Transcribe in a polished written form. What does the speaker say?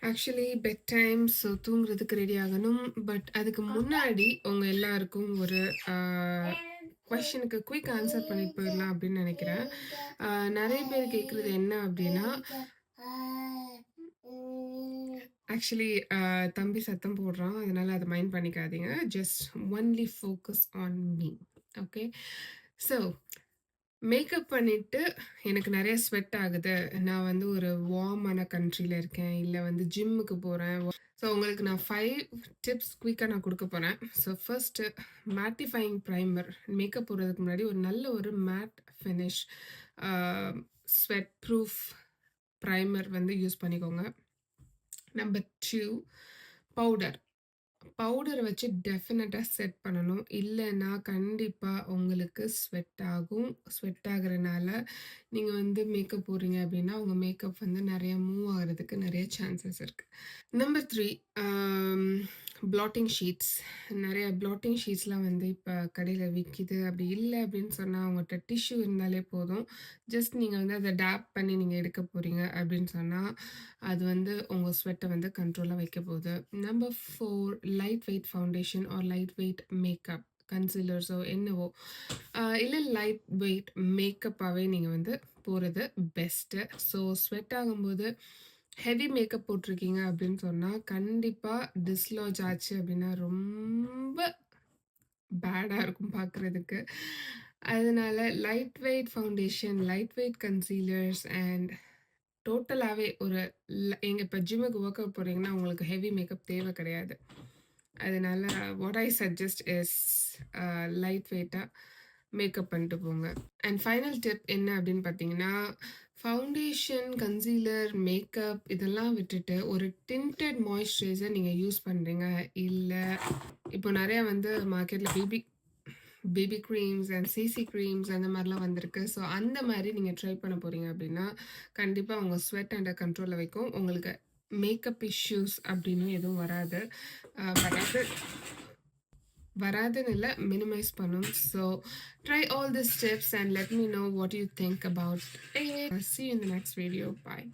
Actually bed time so தூங்குறதுக்கு ready ஆகணும். But அதுக்கு முன்னாடி உங்க எல்லாருக்கும் ஒரு அ கொஸ்டினுக்கு குயிக் ஆன்சர் பண்ணிட்டு போயிடலாம் அப்படின்னு நெனைக்கிறேன். நெறைய பேர் கேட்குறது என்ன அப்படின்னா, ஆக்சுவலி தம்பி சத்தம் போடுறான். அதனால அத மைண்ட் பண்ணிக்காதீங்க. Just only focus on me. Okay. So makeup பண்ணிட்டு எனக்கு நெறைய ஸ்வெட் ஆகுது. நான் வந்து ஒரு வார்மான கண்ட்ரில இருக்கேன். இல்ல வந்து ஜிம்முக்கு போறேன். ஸோ உங்களுக்கு நான் 5 டிப்ஸ் குயிக்கா நான் குடுக்க போறேன். So first mattifying primer. Makeup போடுறதுக்கு முன்னாடி ஒரு நல்ல ஒரு matte finish uh sweat proof primer வந்து யூஸ் பண்ணிக்கோங்க. Number 2 powder. பவுடர வச்சு டெஃபினட்டா செட் பண்ணணும். இல்லன்னா கண்டிப்பா உங்களுக்கு ஸ்வெட் ஆகும். ஸ்வெட் ஆகுறனால நீங்க வந்து மேக்கப் போடுறீங்க அப்டின்னா, உங்க மேக்கப் வந்து நெறைய மூவ் ஆகுறதுக்கு நெறைய சான்சஸ் இருக்கு. Number 3 blotting sheets. நெறைய ப்ளாட்டிங் ஷீட்ஸ்லாம் வந்து இப்ப கடையில விக்கிது. அப்படி இல்ல அப்படின்னு சொன்னா, உங்கள்ட்ட டிஷ்யூ இருந்தாலே போதும். ஜஸ்ட் நீங்க வந்து அத டேப் பண்ணி நீங்க எடுக்க போறீங்க அப்படின்னு சொன்னா, அது வந்து உங்க ஸ்வெட்ட வந்து கண்ட்ரோலா வைக்க போகுது. Number 4 light weight foundation or light weight makeup. கன்சீலர்ஸோ என்னவோ, இல்ல லைட் வெயிட் மேக்கப்பாவே நீங்க வந்து போறது பெஸ்ட்டு. ஸோ ஸ்வெட் ஆகும்போது ஹெவி மேக்கப் போட்டிருக்கீங்க அப்படின்னு சொன்னா, கண்டிப்பா டிஸ்லாட்ஜ் ஆச்சு அப்படின்னா ரொம்ப பேடா இருக்கும் பார்க்குறதுக்கு. அதனால light weight foundation, light weight concealers and டோட்டலாவே ஒரு எங்க இப்ப ஜிம்முக்கு ஒர்க் அவுட் போறீங்கன்னா, உங்களுக்கு ஹெவி மேக்கப் தேவை கிடையாது. அதனால what I suggest is light வெயிட்டா மேக்கப் பண்ணிட்டு போங்க. அண்ட் ஃபைனல் டிப் என்ன அப்படின்னு பார்த்தீங்கன்னா, ஃபவுண்டேஷன், கன்சீலர், மேக்கப் இதெல்லாம் விட்டுட்டு ஒரு டின்டட் மாய்ஸ்சரைசர் நீங்க யூஸ் பண்றீங்க. இல்ல இப்போ நெறைய வந்து மார்க்கெட்ல baby creams and CC creams அந்த மாரிலாம் வந்திருக்கு. ஸோ அந்த மாரி நீங்க ட்ரை பண்ண போறீங்க அப்படின்னா, கண்டிப்பா உங்க ஸ்வெட் அண்டர் கண்ட்ரோல்ல வைக்கும். உங்களுக்கு மேக்கப் இஷ்யூஸ் அப்படின்னு எதுவும் வராது. வராது வராதுன்னு இல்ல, மினிமைஸ் பண்ணும். So try all this tips and let me know what you think about it. See you in the next video. Bye.